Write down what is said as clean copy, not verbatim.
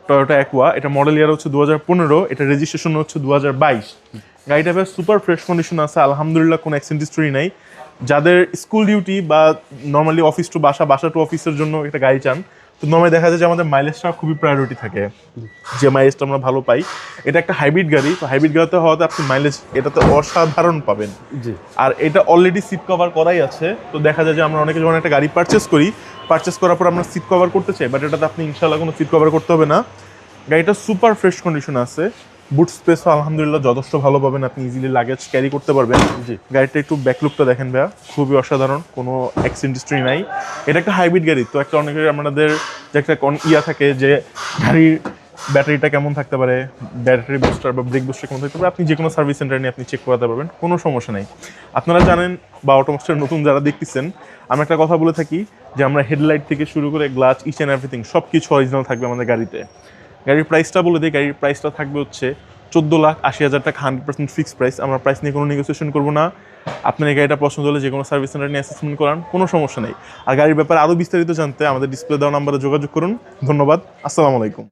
Toyota aqua, এটা model ইয়ার হচ্ছে 2015, এটা রেজিস্ট্রেশন হচ্ছে 2022। গাড়িটা বেশ সুপার ফ্রেশ কন্ডিশন আছে, আলহামদুলিল্লাহ, কোনো অ্যাক্সিডেন্ট হিস্টরি নাই। যাদের স্কুল ডিউটি বা নর্মালি অফিস টু বাসা, বাসা টু অফিসের জন্য একটা গাড়ি চান, তো নর্মালি দেখা যায় যে আমাদের মাইলেজটা খুবই প্রায়োরিটি থাকে, যে মাইলেজটা আমরা ভালো পাই। এটা একটা হাইব্রিড গাড়ি, তো হাইব্রিড গাড়িতে হওয়াতে আপনি মাইলেজ এটাতে অসাধারণ পাবেন। জি। আর এটা অলরেডি সিট কভার করাই আছে, তো দেখা যায় যে আমরা অনেকে যখন একটা গাড়ি পারচেস করার পর আমরা সিট কভার করতে চাই, বাট এটাতে আপনি ইনশাল্লাহ কোনো সিট কভার করতে হবে না। গাড়িটা সুপার ফ্রেশ কন্ডিশন আছে, বুট স্পেসও আলহামদুলিল্লাহ যথেষ্ট ভালো পাবেন, আপনি ইজিলি লাগেজ ক্যারি করতে পারবেন। জি। গাড়িটা একটু ব্যাকলুকটা দেখেন ভাইয়া, খুবই অসাধারণ, কোনো অ্যাক্সিডেন্ট হিস্ট্রি নাই। এটা একটা হাইব্রিড গাড়ি, তো একটা অনেকের আমাদের যে একটা থাকে যে গাড়ির ব্যাটারিটা কেমন থাকতে পারে, ব্যাটারি বুস্টার বা ব্রেক বুস্টার কেমন থাকতে পারে, আপনি যে কোনো সার্ভিস সেন্টার নিয়ে আপনি চেক করাতে পারবেন, কোনো সমস্যা নেই। আপনারা জানেন বা অটোমোস্টের নতুন যারা দেখতেছেন, আমি একটা কথা বলে থাকি যে আমরা হেডলাইট থেকে শুরু করে গ্লাস, ইচ অ্যান্ড এভরিথিং সব কিছু অরিজিনাল থাকবে আমাদের গাড়িতে। গাড়ির প্রাইসটা বলে দিই, গাড়ির প্রাইসটা থাকবে হচ্ছে 14,80,000 টাকা, 100% ফিক্সড প্রাইস। আমরা প্রাইস নিয়ে কোনো নেগোসিয়েশন করবো না। আপনার এই গাড়িটা পছন্দ হলে যে কোনো সার্ভিস সেন্টার নিয়ে অ্যাসেসমেন্ট করান, কোনো সমস্যা নেই। আর গাড়ির ব্যাপারে আরও বিস্তারিত জানতে আমাদের ডিসপ্লে দেওয়া নাম্বারে যোগাযোগ করুন। ধন্যবাদ, আসসালামু আলাইকুম।